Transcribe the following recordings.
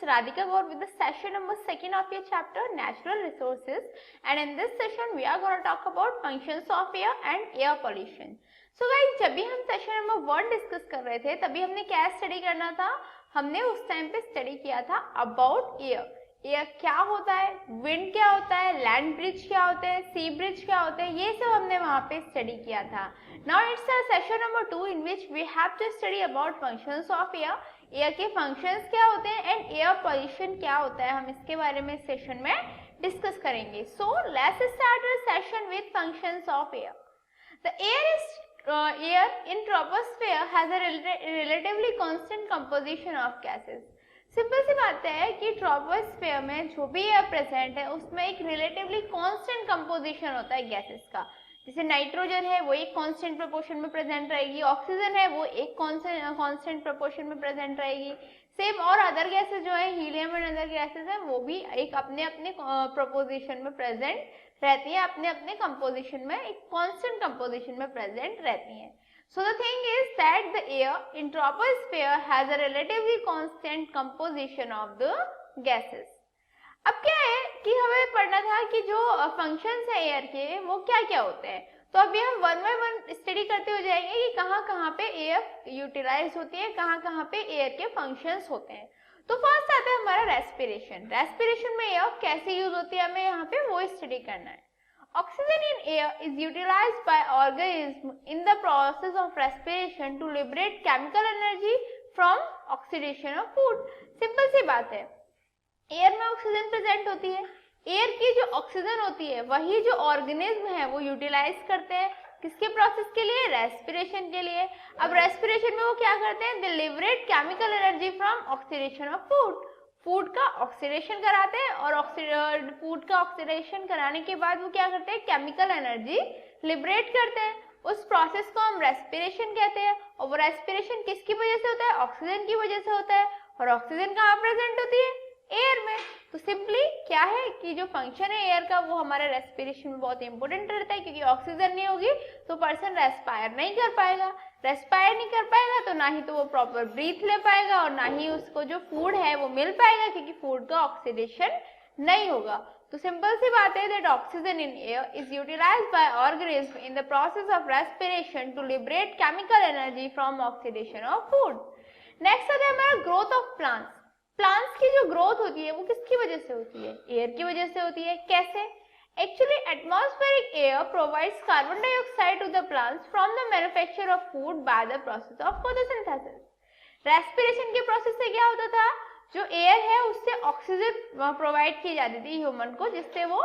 Radhika Gaur with the session number 2 of your chapter Natural Resources, and in this session we are going to talk about functions of air and air pollution. So guys, जब भी हम session number 1 discuss कर रहे थे तभी हमने क्या study करना था, हमने उस टाइम पे स्टडी किया था अबाउट एयर. एयर क्या होता है, विंड क्या होता है, लैंड ब्रिज क्या होते हैं, सी ब्रिज क्या होते हैं, ये सब हमने वहाँ पे स्टडी किया था. Now it's a session number 2 in which we have to study about functions of air. Air के फंक्शंस क्या होते हैं एंड एयर पॉल्यूशन क्या होता है, हम इसके बारे में सेशन में डिस्कस करेंगे. So let's start the session with functions of air. The air in troposphere has a relatively constant composition of gases. Simple सी बात है कि ट्रोपोस्फेयर में जो भी एयर प्रेजेंट है उसमें एक रिलेटिवली कांस्टेंट कंपोजिशन होता है गैसेस का. जैसे नाइट्रोजन है वो एक कांस्टेंट प्रोपोर्शन में प्रेजेंट रहेगी, ऑक्सीजन है वो एक कांस्टेंट प्रोपोर्शन में प्रेजेंट रहेगी. सेम और अदर गैसेस जो है, हीलियम एंड अदर गैसेस है, वो भी एक अपने अपने प्रोपोजिशन में प्रेजेंट रहती है, अपने अपने कंपोजिशन में एक कांस्टेंट कंपोजिशन में प्रेजेंट रहती है. So the thing is that the air in troposphere has a relatively constant composition of the gases. अब क्या है कि हमें पढ़ना था कि जो फंक्शंस है एयर के वो क्या क्या होते हैं. तो अभी हम वन बाय वन स्टडी करते हो जाएंगे कि कहाँ कहाँ पे एयर यूटिलाइज होती है, कहाँ कहाँ पे एयर के फंक्शंस होते हैं. तो फर्स्ट आता है हमारा रेस्पिरेशन. रेस्पिरेशन में एयर कैसे यूज होती है हमें यहाँ पे वो स्टडी करना है. Oxygen in air is utilized by organisms in the process of respiration to liberate chemical energy from oxidation of food. Simple सी बात है, एयर में ऑक्सीजन प्रेजेंट होती है, एयर की जो ऑक्सीजन होती है वही जो ऑर्गेनिज्म है वो यूटिलाइज करते हैं किसके प्रोसेस के लिए, रेस्पिरेशन के लिए. अब रेस्पिरेशन में वो क्या करते हैं, they liberate chemical energy from oxidation of food. Food का ऑक्सीडेशन कराते हैं और फूड का ऑक्सीडेशन कराने के बाद वो क्या करते हैं, केमिकल एनर्जी लिबरेट करते हैं. उस प्रोसेस को हम रेस्पिरेशन कहते हैं. और वो रेस्पिरेशन किसकी वजह से होता है, ऑक्सीजन की वजह से होता है. और ऑक्सीजन कहाँ प्रेजेंट होती है, एयर में. तो सिंपली क्या है कि जो फंक्शन है एयर का वो हमारे रेस्पिरेशन में बहुत इंपॉर्टेंट रहता है, क्योंकि ऑक्सीजन नहीं होगी तो पर्सन रेस्पायर नहीं कर पाएगा. रेस्पायर नहीं कर पाएगा तो ना ही तो वो प्रॉपर ब्रीथ ले पाएगा और ना ही उसको जो फूड है वो मिल पाएगा, क्योंकि फूड का ऑक्सीडेशन नहीं होगा. तो सिंपल सी बात है that oxygen in air is utilised by organism in the process of respiration to liberate chemical energy from oxidation of food. Next आता है हमारा ग्रोथ ऑफ प्लांट्स. प्लांट्स की जो ग्रोथ होती है वो किसकी वजह से होती है, एयर की वजह से होती है. कैसे, actually atmospheric air provides carbon dioxide to the plants from the manufacture of food by the process of photosynthesis. Respiration के प्रोसेस से क्या होता था, जो एयर है उससे ऑक्सीजन प्रोवाइड की जाती थी ह्यूमन को, जिससे वो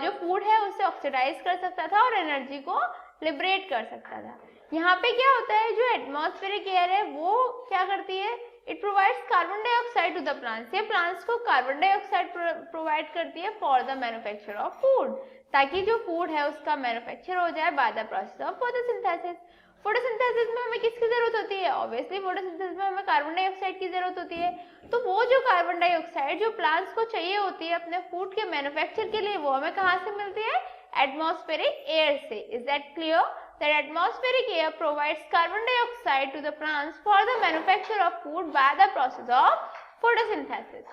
जो फूड है उससे ऑक्सीडाइज कर सकता था और एनर्जी को लिबरेट कर सकता था. यहाँ पे क्या होता है, जो एटमॉस्फेरिक एयर है वो क्या करती है, it provides carbon dioxide to the plants. ये प्लांट्स को कार्बन डाइऑक्साइड प्रोवाइड करती है for the manufacture of food, ताकि जो फूड है उसका मैन्युफैक्चर हो जाए by the process of photosynthesis. Photosynthesis में हमें किसकी जरूरत होती है, ऑब्वियसली फोटोसिंथेसिस में हमें कार्बन डाइऑक्साइड की जरूरत होती है. तो वो जो कार्बन डाइऑक्साइड जो प्लांट्स को चाहिए होती है अपने फूड के मैन्युफैक्चर के लिए, वो हमें कहाँ से मिलती है, एटमॉस्फेरिक एयर से. Is that clear that atmospheric air provides carbon dioxide to the plants for the manufacture of food by the process of photosynthesis.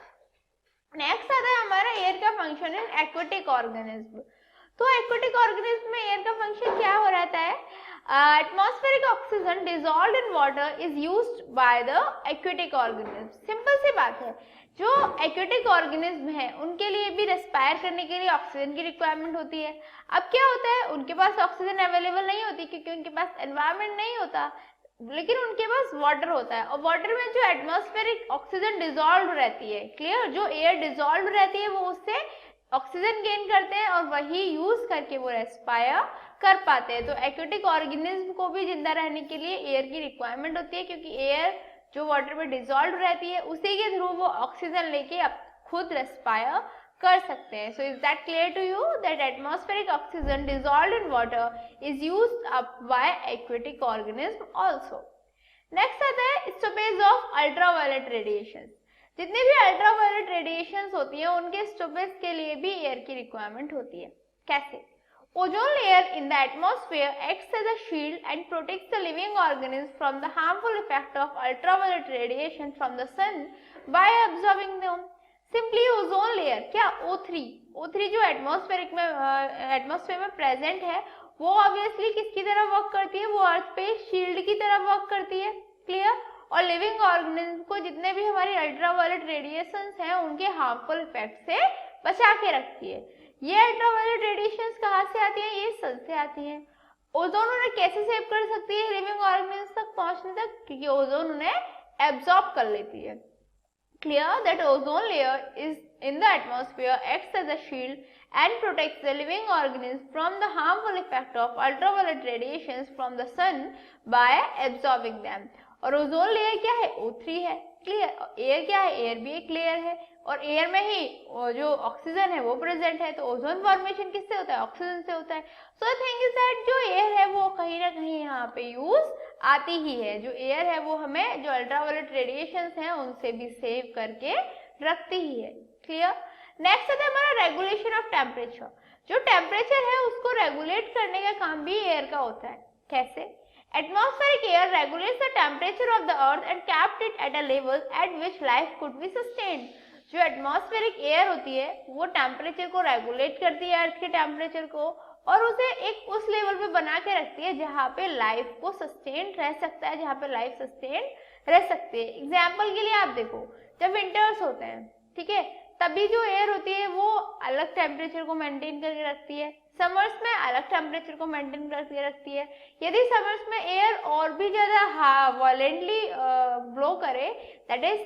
Next आता है हमारा एयर का फंक्शन इन एक्वेटिक ऑर्गेनिज्म. तो एक्वेटिक ऑर्गेनिज्म में air का function क्या हो रहता है, atmospheric oxygen dissolved in water is used by the aquatic organism. Simple सी बात है, जो एक्वेटिक ऑर्गेनिज्म है उनके लिए भी रेस्पायर करने के लिए ऑक्सीजन की रिक्वायरमेंट होती है. अब क्या होता है, उनके पास ऑक्सीजन अवेलेबल नहीं होती क्योंकि उनके पास एनवायरनमेंट नहीं होता, लेकिन उनके पास वाटर होता है. और वाटर में जो एटमॉस्फेरिक ऑक्सीजन डिसॉल्व रहती है, क्लियर, जो एयर डिसॉल्व रहती है वो उससे ऑक्सीजन गेन करते हैं और वही यूज करके वो रेस्पायर कर पाते हैं. तो एक्वेटिक ऑर्गेनिज्म को भी जिंदा रहने के लिए एयर की रिक्वायरमेंट होती है, क्योंकि एयर जो वाटर में डिसॉल्व रहती है उसी के थ्रू वो ऑक्सीजन लेके खुद रेस्पायर कर सकते हैं. So is that clear to you that atmospheric oxygen dissolved in water is used up by aquatic organism also. Next आता है स्टॉपेज ऑफ अल्ट्रावायलेट रेडिएशन. जितनी भी अल्ट्रावायलेट रेडिएशंस होती हैं उनके स्टॉपेज के लिए भी एयर की रिक्वायरमेंट होती है. कैसे, Ozone layer in the atmosphere acts as a shield and protects the living organisms from the harmful effect of ultraviolet radiation from the sun by absorbing them. Simply ozone layer क्या O3 जो atmosphere में present है वो obviously किसकी तरह work करती है, वो अर्थ पे शील्ड की तरह वर्क करती है, क्लियर। और लिविंग ऑर्गेनिज्म को जितने भी हमारी अल्ट्रावायलेट रेडिएशंस हैं उनके हार्मफुल इफेक्ट से बचा के रखती है। ये अल्ट्रावायलेट रेडिएशंस कहाँ से आती हैं, ये सन से आती हैं। ओजोन उन्हें कैसे सेव कर सकती है लिविंग ऑर्गेनिज्म तक पहुंचने तक, क्योंकि ओजोन उन्हें एब्जॉर्ब कर लेती है। Clear that ozone layer is in the atmosphere acts as a shield and protects the living organisms from the harmful effect of ultraviolet radiations from the sun by absorbing them. और ozone layer क्या है, O3 है, clear. Air क्या है, air भी एक layer है और एयर में ही जो ऑक्सीजन है वो प्रेजेंट है, तो ओजोन फॉर्मेशन किससे होता है, ऑक्सीजन से होता है। सो थिंग इज दैट जो एयर है वो कहीं ना कहीं यहाँ पे यूज आती ही है, जो एयर है वो हमें जो अल्ट्रावायलेट रेडिएशंस हैं उनसे भी सेव करके रखती ही है, क्लियर। नेक्स्ट आता है हमारा रेगुलेशन ऑफ टेम्परेचर। जो टेम्परेचर है उसको रेगुलेट करने का काम भी एयर का होता है। कैसे, atmospheric air regulates the temperature of the earth and kept it at a level at which life could be sustained. जो एटमॉस्फेरिक एयर होती है वो टेम्परेचर को रेगुलेट करती है, अर्थ के टेम्परेचर को, और उसे एक उस लेवल पे बना के रखती है जहाँ पे लाइफ को सस्टेन रह सकता है, जहाँ पे लाइफ सस्टेन रह सकती है। एग्जाम्पल के लिए आप देखो, जब विंटर्स होते हैं, ठीक है, तभी जो एयर होती है वो अलग टेम्परेचर को मेंटेन करके रखती है, समर्स में अलग टेम्परेचर को मेंटेन करके रखती है। यदि समर्स में एयर और भी ज्यादा वायलेंटली ब्लो करे, दैट इज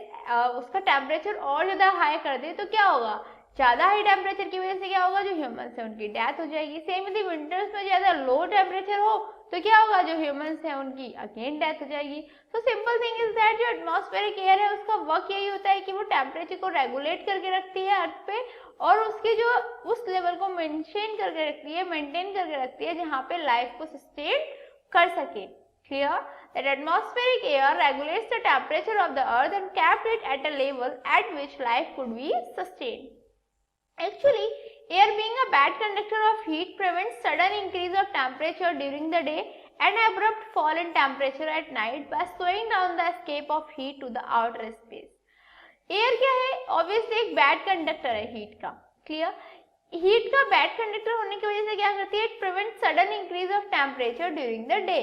उसका टेम्परेचर और ज्यादा हाई कर दे, तो क्या होगा, ज्यादा हाई टेम्परेचर की वजह से क्या होगा, जो ह्यूमंस है उनकी डेथ हो जाएगी। सेम यदि विंटर्स में ज्यादा लो टेम्परेचर हो तो क्या होगा, जो ह्यूमंस है उनकी अगेन डेथ हो जाएगी। तो सिंपल थिंग इज दैट जो एटमॉस्फेरिक एयर है उसका वर्क यही होता है कि वो टेम्परेचर को रेगुलेट करके रखती है अर्थ पे, और उसके जो उस लेवल को मेंटेन करके रखती है जहाँ पे लाइफ को सस्टेन कर सके। Clear, that atmospheric air regulates the temperature of the earth and kept it at a level at which life could be sustained. Actually, air being a bad conductor of heat prevents sudden increase of temperature during the day and abrupt fall in temperature at night by slowing down the escape of heat to the outer space. Air क्या है, obviously एक bad conductor है heat का, clear. Heat का bad conductor होने की वजह से क्या करती है, it prevent sudden increase of temperature during the day.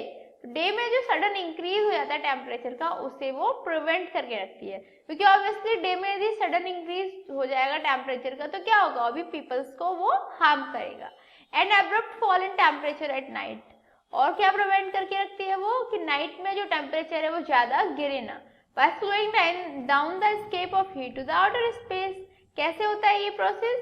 Day में जो सडन इंक्रीज हो जाता है टेम्परेचर का उसे वो प्रिवेंट करके रखती है, क्योंकि ऑब्वियसली डे में यदि सडन इंक्रीज हो जाएगा टेम्परेचर का तो क्या होगा, अभी पीपल्स को वो हार्म करेगा। And abrupt fall in temperature at night, और क्या प्रिवेंट करके रखती है वो, कि नाइट में जो टेम्परेचर है वो ज्यादा गिरे ना, by slowing down the escape of heat to the outer space। कैसे होता है ये प्रोसेस,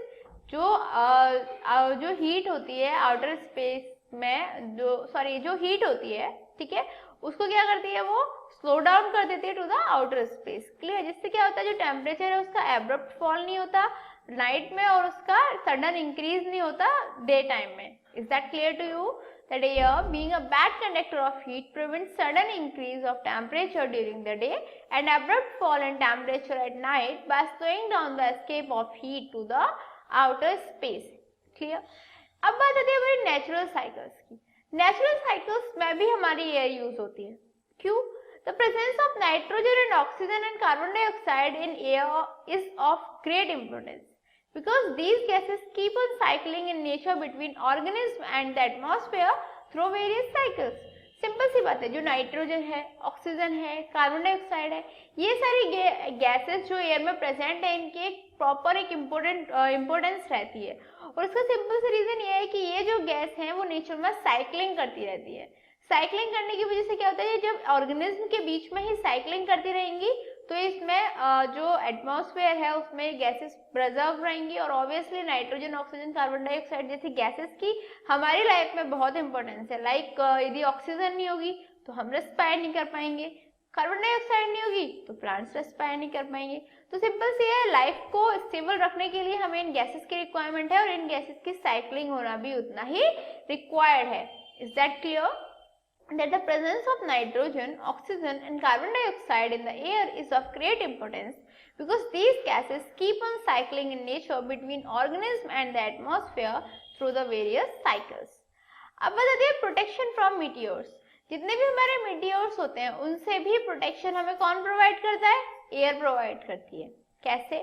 जो हीट होती है आउटर स्पेस में, जो हीट होती है, ठीक है, उसको क्या करती है, वो स्लो डाउन कर देती है to the outer space, clear. जिससे क्या होता है, जो टेम्परेचर है उसका एब्रप्ट फॉल नहीं होता नाइट में और उसका सडन इंक्रीज नहीं होता डे टाइम में। Is that clear to you? That air, being a bad conductor of heat, prevents sudden increase of temperature during the day and abrupt fall in temperature at night by slowing down the escape of heat to the outer space. Clear? अब बात आती है हमारी natural cycles की। Natural cycles में भी हमारी air use होती है। क्यों? The presence of nitrogen and oxygen and carbon dioxide in air is of great importance. Because these gases keep on cycling in nature between organism and the atmosphere through various cycles. Simple सी बात है, जो nitrogen है, oxygen है, carbon dioxide है, ये सारी gases जो एयर में प्रेजेंट है इनकी एक प्रॉपर एक इम्पोर्टेंस रहती है। और इसका सिंपल सा रीजन ये है कि ये जो गैस है वो नेचर में साइक्लिंग करती रहती है। साइक्लिंग करने की वजह से क्या होता है, जब ऑर्गेनिज्म के बीच में ही साइक्लिंग करती रहेंगी तो इसमें जो एटमॉस्फेयर है उसमें गैसेस प्रिजर्व रहेंगी, और obviously nitrogen, oxygen, carbon dioxide जैसी गैसेस की हमारी लाइफ में बहुत इंपॉर्टेंस है। लाइक यदि ऑक्सीजन नहीं होगी तो हम रेस्पायर नहीं कर पाएंगे, कार्बन डाइऑक्साइड नहीं होगी तो प्लांट्स रेस्पायर नहीं कर पाएंगे। तो सिंपल सी है, लाइफ को स्टेबल रखने के लिए हमें इन गैसेस की रिक्वायरमेंट है और इन गैसेस की साइक्लिंग होना भी उतना ही रिक्वायर्ड है। Is that clear? That the presence of nitrogen, oxygen and carbon dioxide in the air is of great importance because these gases keep on cycling in nature between organism and the atmosphere through the various cycles. अब बताते हैं protection from meteors. जितने भी हमारे meteors होते हैं उनसे भी प्रोटेक्शन हमें कौन प्रोवाइड करता है? एयर प्रोवाइड करती है। कैसे?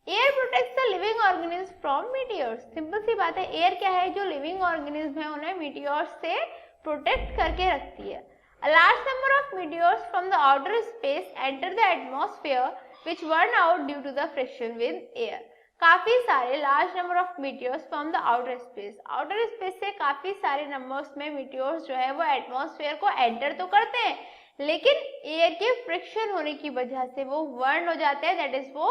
Air protects the living organism from meteors. Simple सी बात है, एयर क्या है? जो लिविंग ऑर्गेनिज्म है उन्हें मीटियोर्स से प्रोटेक्ट करके रखती है। A large number of meteors from the outer space enter the atmosphere which burn out due to the friction with air. काफी सारे large number of meteors from the outer space. outer space से काफी सारे numbers में meteors जो है वो atmosphere को enter तो करते हैं, लेकिन एयर के फ्रिक्शन होने की वजह से वो बर्न हो जाते हैं। दैट इज वो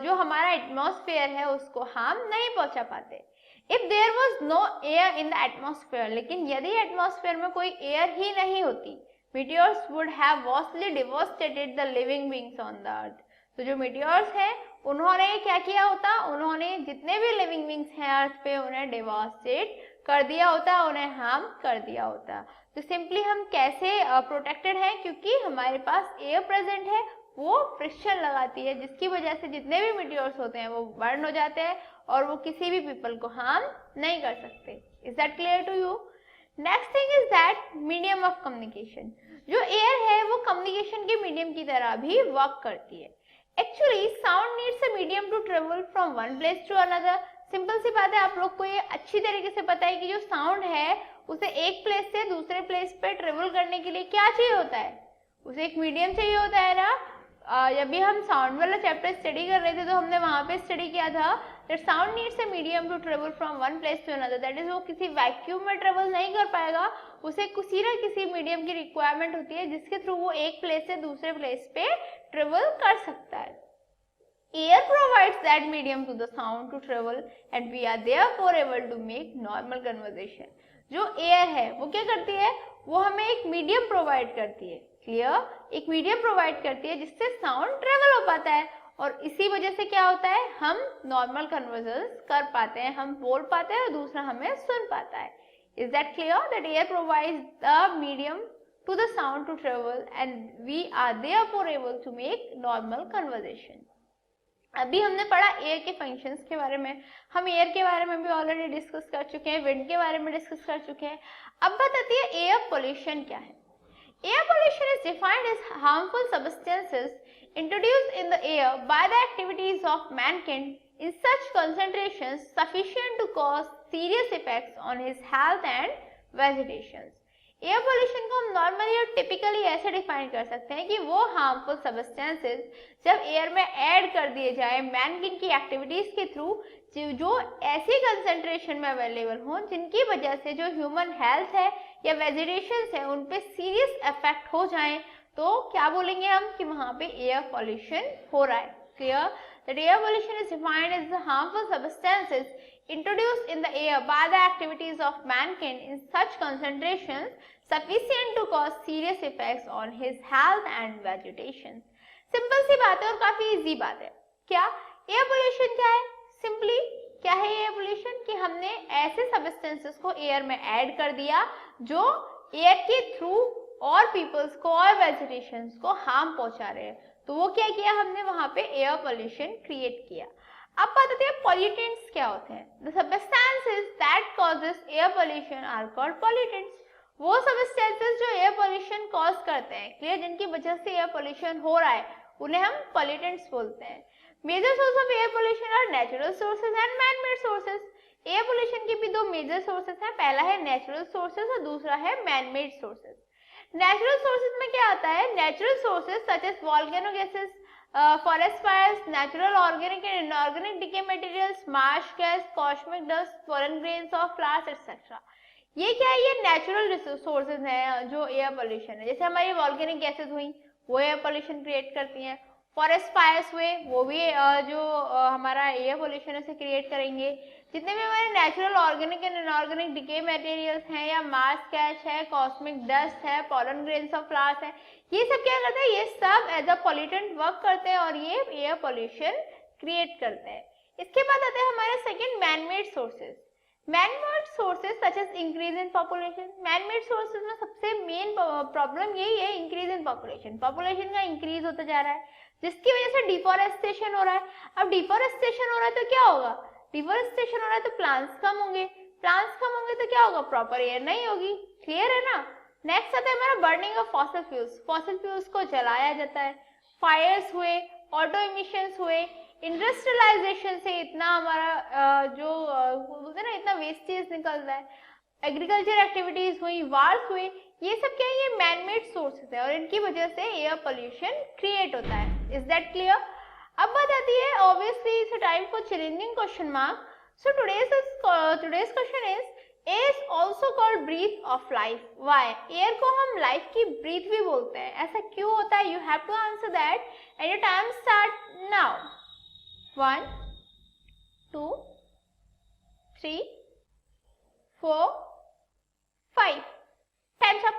जो हमारा एटमॉस्फेयर है उसको हार्म नहीं पहुंचा पाते। If there was no air in the atmosphere, लेकिन यदि एटमॉस्फेयर में कोई एयर ही नहीं होती, meteors would have vastly devastated the living beings on the earth. तो जो मीटियोर्स हैं उन्होंने क्या किया होता? उन्होंने जितने भी लिविंग बीइंग्स हैं अर्थ पे उन्हें डिवास्टेट कर दिया होता, उन्हें हार्म कर दिया होता। तो सिंपली हम कैसे प्रोटेक्टेड हैं? क्योंकि हमारे पास एयर प्रेजेंट है, वो फ्रिक्शन लगाती है जिसकी वजह से जितने भी मीटियोर्स होते हैं वो बर्न हो जाते हैं और वो किसी भी पीपल को हार्म नहीं कर सकते। Is that clear to you? Next thing is that medium of communication. जो एयर है वो कम्युनिकेशन के मीडियम की तरह भी वर्क करती है। Actually sound needs a medium to travel from one place to another. Simple सी बात है, आप लोग को ये अच्छी तरीके से पता है कि जो साउंड है उसे एक प्लेस से दूसरे प्लेस पे ट्रेवल करने के लिए क्या चाहिए होता है? उसे एक मीडियम चाहिए होता है ना। जब भी हम साउंड वाला चैप्टर स्टडी कर रहे थे तो हमने वहां पे स्टडी किया था that sound needs a medium to travel from one place to another. That is वो किसी वैक्यूम में ट्रेवल नहीं कर पाएगा, उसे किसी ना किसी मीडियम की रिक्वायरमेंट होती है जिसके थ्रू वो एक प्लेस से दूसरे प्लेस पे ट्रेवल कर सकता है। Air provides that medium to the sound to travel and we are therefore able to make normal conversation. जो एयर है वो क्या करती है? वो हमें एक मीडियम प्रोवाइड करती है। क्लियर? एक मीडियम प्रोवाइड करती है जिससे साउंड ट्रेवल हो पाता है और इसी वजह से क्या होता है? हम नॉर्मल कन्वर्सेशन कर पाते हैं, हम बोल पाते हैं और दूसरा हमें सुन पाता है। Is that clear? That air provides the medium to the sound to travel and we are therefore able to make normal conversation. अभी हमने पढ़ा एयर के फंक्शंस के बारे में, हम एयर के बारे में भी ऑलरेडी डिस्कस कर चुके हैं, विंड के बारे में डिस्कस कर चुके हैं। अब बताती है एयर पोल्यूशन क्या है। Air pollution is defined as harmful substances introduced in the air by the activities of mankind in such concentrations sufficient to cause serious effects on his health and vegetation. Air pollution को हम normally और typically ऐसे define कर सकते हैं कि वो harmful substances जब एयर में ऐड कर दिए जाए मैनकिन की एक्टिविटीज के थ्रू, जो ऐसी कंसेंट्रेशन में अवेलेबल हो जिनकी वजह से जो ह्यूमन हेल्थ है या वेजिटेशन है उन पे सीरियस इफेक्ट हो जाए, तो क्या बोलेंगे हम कि वहां पे एयर पोल्यूशन हो रहा है। Clear? That air pollution is defined as the harmful substances introduced in the air by the activities of mankind in such concentrations sufficient to cause serious effects on his health and vegetation. Simple सी बात है और काफी easy बात है। क्या air pollution क्या है? सिंपली क्या है एयर पोल्यूशन? कि हमने ऐसे सब्सटेंसेस को एयर में ऐड कर दिया जो एयर के थ्रू और पीपल्स को और वेजिटेशन को हार्म पहुंचा रहे हैं, तो वो क्या किया हमने? वहां पे एयर पोल्यूशन क्रिएट किया। अब बताते हैं पॉल्यूटेंट्स क्या होते हैं। The substances that causes air pollution are called pollutants. वो substances जो एयर पोल्यूशन कॉज करते हैं, क्लियर, जिनकी वजह से एयर पोल्यूशन हो रहा है, उन्हें हम पॉल्यूटेंट्स बोलते हैं। Major source of air pollution are natural sources and man made sources. Air pollution के भी दो मेजर सोर्सेज हैं, पहला है नेचुरल सोर्सेज और दूसरा है man made sources. Natural sources में क्या आता है? Natural sources such as volcano gases, forest fires, natural organic and inorganic decay materials, marsh gas, cosmic dust, pollen grains of flowers, etc. ये क्या है? ये नेचुरल सोर्सेज हैं जो एयर पोल्यूशन है। जैसे हमारी वॉल्केनिक गैसेस हुई वो एयर पोल्यूशन क्रिएट करती हैं, फॉरेस्ट फायर्स हुए वो भी जो हमारा एयर पोल्यूशन है उसे क्रिएट करेंगे। जितने भी हमारे natural organic and inorganic decay materials हैं या मार्स कैश है, कॉस्मिक डस्ट है, पॉलन ग्रेन्स ऑफ फ्लावर्स है, ये सब क्या करते हैं? ये सब एज अ पॉल्यूटेंट वर्क करते हैं और ये एयर पोल्यूशन क्रिएट करते हैं। इसके बाद आते हैं हमारे second man made sources. Man made sources such as increase in population. Man made sources में सबसे मेन प्रॉब्लम यही है, इंक्रीज इन पॉपुलेशन। पॉपुलेशन का इंक्रीज होता जा रहा है जिसकी वजह से डिफॉरेस्टेशन हो रहा है। अब डिफॉरेस्टेशन हो रहा है तो क्या होगा? डिफोरेस्टेशन हो रहा है तो प्लांट्स कम होंगे, प्लांट्स कम होंगे तो क्या होगा, प्रॉपर एयर नहीं होगी। क्लियर है ना। नेक्स्ट आता है हमारा burning of fossil fuels, fossil fuels को जलाया जाता है, फायर्स हुए, ऑटो इमिशंस हुए, इंडस्ट्रियलाइजेशन से इतना हमारा जो बोलते हैं ना इतना वेस्टेज निकलता है, एग्रीकल्चर एक्टिविटीज हुई, वार्स हुए, ये सब क्या है, ये मैनमेड सोर्सेस है और इनकी वजह से एयर पोल्यूशन क्रिएट होता है। Is that clear. अब बात आती है obviously it's time for challenging question mark. So today's question is air is also called breath of life. Why? Air को हम लाइफ की ब्रीथ भी बोलते हैं, ऐसा क्यों होता है? You have to answer that and your time start now. 1 2 3 4 5 time's up.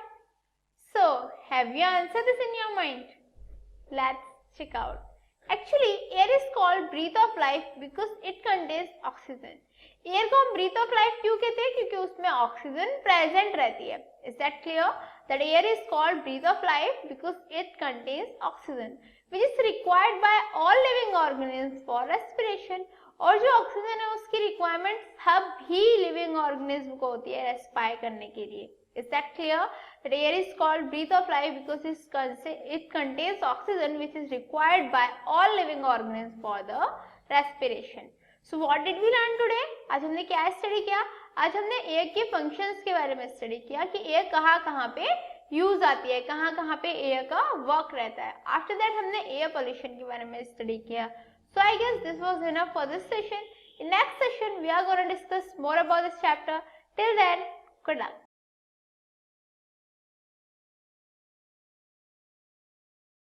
So have you answered this in your mind? Let's check out. Actually air is called breath of life because it contains oxygen. Air को हम breathe of life क्यों कहते हैं? क्योंकि उसमें oxygen present रहती है। Is that clear? That air is called breath of life because it contains oxygen which is required by all living organism for respiration. और जो ऑक्सीजन है उसकी रिक्वायरमेंट सभी लिविंग ऑर्गेनिज्म को होती है रेस्पायर करने के लिए। Is that clear? That air is called breath of life because it contains oxygen which is required by all living organisms for the respiration. So what did we learn today? आज हमने क्या study किया? आज हमने air के functions के बारे में स्टडी किया कि एयर कहाँ पे यूज आती है, कहाँ पे एयर का वर्क रहता है। आफ्टर दैट हमने एयर पोल्यूशन के बारे में स्टडी किया। So I guess this was enough for this session. In next session we are going to discuss more about this chapter. Till then, good luck.